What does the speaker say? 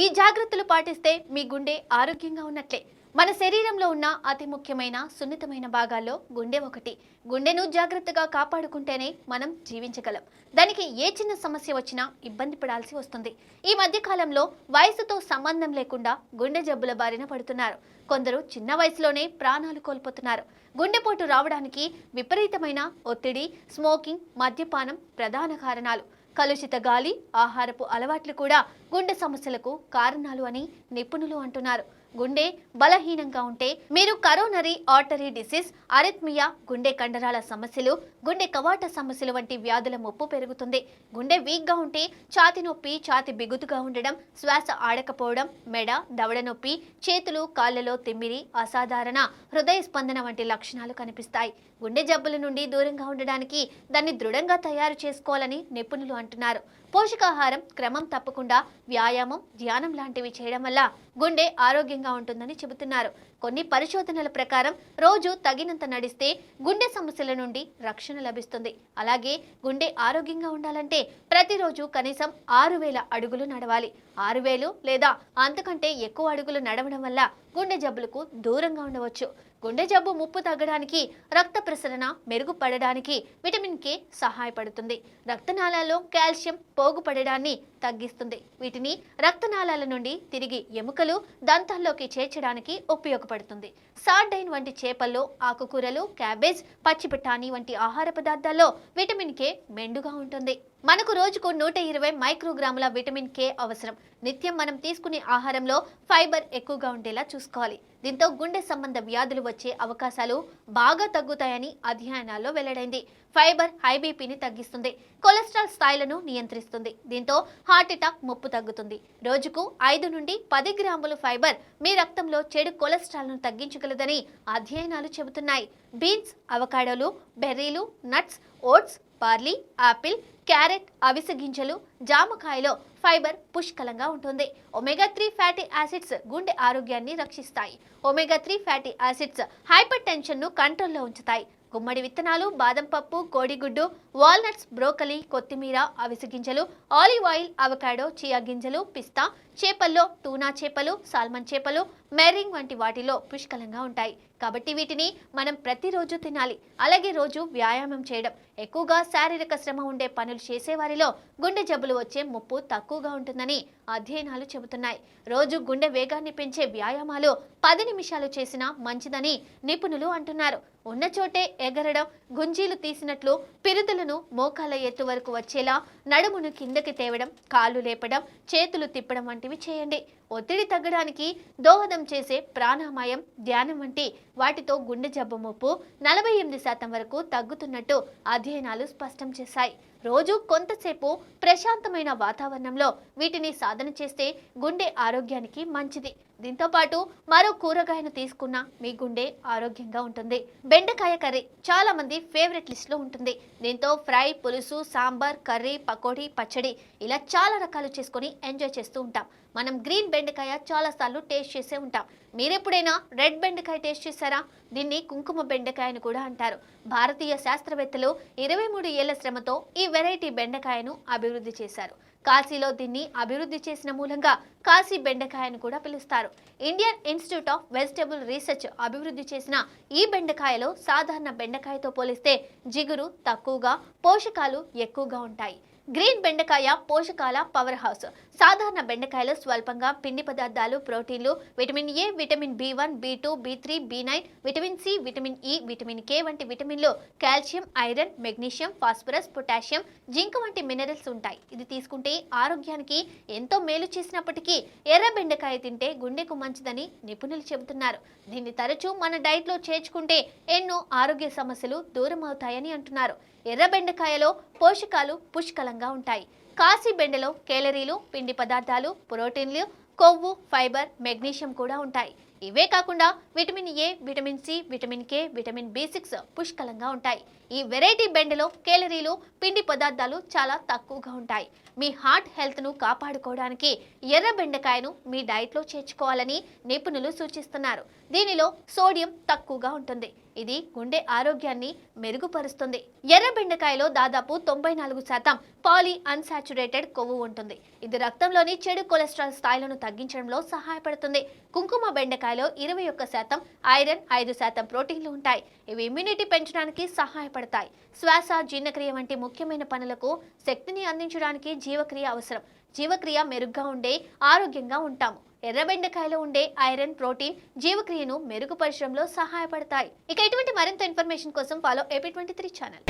ఈ జాగ్రత్తలు పాటిస్తే మీ గుండె ఆరోగ్యంగా ఉన్నట్లే. మన శరీరంలో ఉన్న అతి ముఖ్యమైన సున్నితమైన భాగాల్లో గుండె ఒకటి. గుండెను జాగ్రత్తగా కాపాడుకుంటేనే మనం జీవించగలం. దానికి ఏ చిన్న సమస్య వచ్చినా ఇబ్బంది పడాల్సి వస్తుంది. ఈ మధ్య కాలంలో వయసుతో సంబంధం లేకుండా గుండె జబ్బుల బారిన పడుతున్నారు. కొందరు చిన్న వయసులోనే ప్రాణాలు కోల్పోతున్నారు. గుండెపోటు రావడానికి విపరీతమైన ఒత్తిడి, స్మోకింగ్, మద్యపానం ప్రధాన కారణాలు. కలుషిత గాలి, ఆహారపు అలవాట్లు కూడా గుండె సమస్యలకు కారణాలు అని నిపుణులు అంటున్నారు. గుండె బలహీనంగా ఉంటే మీరు కరోనరీ ఆర్టరీ డిసీజ్, అరిథ్మియా, గుండె కండరాల సమస్యలు, గుండె కవాట సమస్యలు వంటి వ్యాధుల ముప్పు పెరుగుతుంది. గుండె వీక్గా ఉంటే ఛాతి నొప్పి, ఛాతి బిగుతుగా ఉండడం, శ్వాస ఆడకపోవడం, మెడ, దవడ నొప్పి, చేతులు, కాళ్లలో తిమ్మిరి, అసాధారణ హృదయ స్పందన వంటి లక్షణాలు కనిపిస్తాయి. గుండె జబ్బుల నుండి దూరంగా ఉండడానికి దాన్ని దృఢంగా తయారు చేసుకోవాలని నిపుణులు అంటున్నారు. పోషకాహారం, క్రమం తప్పకుండా వ్యాయామం, ధ్యానం లాంటివి చేయడం వల్ల గుండె ఆరోగ్యంగా ఉంటుందని చెబుతున్నారు. కొన్ని పరిశోధనల ప్రకారం రోజు తగినంత నడిస్తే గుండె సమస్యల నుండి రక్షణ లభిస్తుంది. అలాగే గుండె ఆరోగ్యంగా ఉండాలంటే ప్రతిరోజు కనీసం 6000 అడుగులు నడవాలి. 6000 లేదా అంతకంటే ఎక్కువ అడుగులు నడవడం వల్ల గుండె జబ్బులకు దూరంగా ఉండవచ్చు. గుండె జబ్బు ముప్పు తగ్గడానికి, రక్త ప్రసరణ మెరుగుపడడానికి విటమిన్ కే సహాయపడుతుంది. రక్తనాళాల్లో కాల్షియం పోగుపడడాన్ని తగ్గిస్తుంది. వీటిని రక్తనాళాల నుండి తిరిగి ఎముకలు, దంతాల్లోకి చేర్చడానికి ఉపయోగపడుతుంది. సార్డైన్ వంటి చేపల్లో, ఆకుకూరలు, క్యాబేజ్, పచ్చి బఠానీ వంటి ఆహార పదార్థాల్లో విటమిన్ కే మెండుగా ఉంటుంది. మనకు రోజుకు 120 మైక్రోగ్రాముల విటమిన్ కే అవసరం. నిత్యం మనం తీసుకునే ఆహారంలో ఫైబర్ ఎక్కువగా ఉండేలా చూసుకోవాలి. దీంతో గుండె సంబంధ వ్యాధులు వచ్చే అవకాశాలు బాగా తగ్గుతాయని అధ్యయనాల్లో వెల్లడైంది. ఫైబర్ హై బీపీని తగ్గిస్తుంది, కొలెస్ట్రాల్ స్థాయిలను నియంత్రిస్తుంది. దీంతో హార్ట్ అటాక్ ముప్పు తగ్గుతుంది. రోజుకు 5 నుండి 10 గ్రాముల ఫైబర్ మీ రక్తంలో చెడు కొలెస్ట్రాల్ను తగ్గించగలదని అధ్యయనాలు చెబుతున్నాయి. బీన్స్, అవకాడోలు, బెర్రీలు, nuts, oats, barley, apple, carrot, అవిసె గింజలు, జామకాయలో ఫైబర్ పుష్కలంగా ఉంటుంది. ఒమేగా 3 ఫ్యాటీ యాసిడ్స్ గుండె ఆరోగ్యాన్ని రక్షిస్తాయి. ఒమేగా 3 ఫ్యాటీ యాసిడ్స్ హైపర్ టెన్షన్ను కంట్రోల్లో ఉంచుతాయి. గుమ్మడి విత్తనాలు, బాదం పప్పు, కోడిగుడ్డు, వాల్నట్స్, బ్రోకలీ, కొత్తిమీర, అవిసె గింజలు, ఆలివ్ ఆయిల్, అవకాడో, చియా గింజలు, పిస్తా, చేపల్లో టూనా చేపలు, సాల్మన్ చేపలు, మెర్రింగ్ వంటి వాటిలో పుష్కలంగా ఉంటాయి. కాబట్టి వీటిని మనం ప్రతిరోజు తినాలి. అలాగే రోజు వ్యాయామం చేయడం. ఎక్కువగా శారీరక శ్రమ ఉండే పనులు చేసేవారిలో గుండె జబ్బులు వచ్చే ముప్పు తక్కువగా ఉంటుందని అధ్యయనాలు చెబుతున్నాయి. రోజు గుండె వేగాన్ని పెంచే వ్యాయామాలు 10 నిమిషాలు చేసినా మంచిదని నిపుణులు అంటున్నారు. ఉన్న చోటే ఎగరడం, గుంజీలు తీసినట్లు పిరుదులను మోకాళ్ళ ఎత్తు వరకు వచ్చేలా నడుమును కిందకి తేవడం, కాళ్ళు లేపడం, చేతులు తిప్పడం వంటివి చేయండి. ఒత్తిడి తగ్గడానికి దోహదం చేసే ప్రాణాయామం, ధ్యానం వంటి వాటితో గుండె జబ్బు ముప్పు 48% వరకు తగ్గుతున్నట్టు అధ్యయనాలు స్పష్టం చేశాయి. రోజు కొంతసేపు ప్రశాంతమైన వాతావరణంలో వీటిని సాధన చేస్తే గుండె ఆరోగ్యానికి మంచిది. దీంతో పాటు మరో కూరగాయను తీసుకున్నా మీ గుండె ఆరోగ్యంగా ఉంటుంది. బెండకాయ కర్రీ చాలా మంది ఫేవరెట్ లిస్ట్లో ఉంటుంది. దీంతో ఫ్రై, పులుసు, సాంబార్, కర్రీ, పకోడీ, పచ్చడి ఇలా చాలా రకాలు చేసుకొని ఎంజాయ్ చేస్తూ ఉంటాం. మనం గ్రీన్ బెండకాయ చాలాసార్లు టేస్ట్ చేసే ఉంటాం. మీరెప్పుడైనా రెడ్ బెండకాయ టేస్ట్ చేశారా? దీన్ని కుంకుమ బెండకాయ అని కూడా అంటారు. భారతీయ శాస్త్రవేత్తలు 23 ఏళ్ల శ్రమతో ఈ వెరైటీ బెండకాయను అభివృద్ధి చేశారు. కాశీలో దీన్ని అభివృద్ధి చేసిన మూలంగా కాశీ బెండకాయను కూడా పిలుస్తారు. Indian institute of vegetable research అభివృద్ధి చేసిన ఈ బెండకాయలో సాధారణ బెండకాయతో పోలిస్తే జిగురు తక్కువగా, పోషకాలు ఎక్కువగా ఉంటాయి. గ్రీన్ బెండకాయ పోషకాల పవర్ హౌస్. సాధారణ బెండకాయలో స్వల్పంగా పిండి పదార్థాలు, ప్రోటీన్లు, vitamin A, vitamin B1, B2, B3, B9, vitamin C, vitamin E, vitamin K వంటి విటమిన్లు, calcium, iron, magnesium, phosphorus, potassium, zinc వంటి మినరల్స్ ఉంటాయి. ఇది తీసుకుంటే ఆరోగ్యానికి ఎంతో మేలు చేసినప్పటికీ ఎర్ర బెండకాయ తింటే గుండెకు మంచిదని నిపుణులు చెబుతున్నారు. దీన్ని తరచూ మన డైట్లో చేర్చుకుంటే ఎన్నో ఆరోగ్య సమస్యలు దూరం అవుతాయని అంటున్నారు. ఎర్ర బెండకాయలో పోషకాలు పుష్కలంగా ఉంటాయి. కాశీ బెండలో కేలరీలు, పిండి పదార్థాలు, ప్రోటీన్లు, కొవ్వు, ఫైబర్, మెగ్నీషియం కూడా ఉంటాయి. ఇవే కాకుండా vitamin A, vitamin C, vitamin K, vitamin బి6 పుష్కలంగా ఉంటాయి. ఈ వెరైటీ బెండలో కేలరీలు, పిండి పదార్థాలు చాలా తక్కువగా ఉంటాయి. మీ హార్ట్ హెల్త్ను కాపాడుకోవడానికి ఎర్ర బెండకాయను మీ డైట్లో చేర్చుకోవాలని నిపుణులు సూచిస్తున్నారు. దీనిలో సోడియం తక్కువగా ఉంటుంది. ఇది గుండె ఆరోగ్యాన్ని మెరుగుపరుస్తుంది. ఎర్ర బెండకాయలో దాదాపు 94% పాలీ అన్సాచురేటెడ్ కొవ్వు ఉంటుంది. ఇది రక్తంలోని చెడు కొలెస్ట్రాల్ స్థాయిలను తగ్గించడంలో సహాయపడుతుంది. కుంకుమ బెండకాయలో 21% ఐరన్, 5% ప్రోటీన్లు ఉంటాయి. ఇవి ఇమ్యూనిటీ పెంచడానికి సహాయపడతాయి. శ్వాస, జీర్ణక్రియ వంటి ముఖ్యమైన పనులకు శక్తిని అందించడానికి జీవక్రియ అవసరం. జీవక్రియ మెరుగ్గా ఉండే ఆరోగ్యంగా ఉంటాము. ఎర్ర బెండకాయలో ఉండే ఐరన్, ప్రోటీన్ జీవక్రియను మెరుగుపరచడంలో సహాయపడతాయి. ఇక ఇటువంటి మరింత ఇన్ఫర్మేషన్ కోసం ఫాలో AP23 ఛానల్.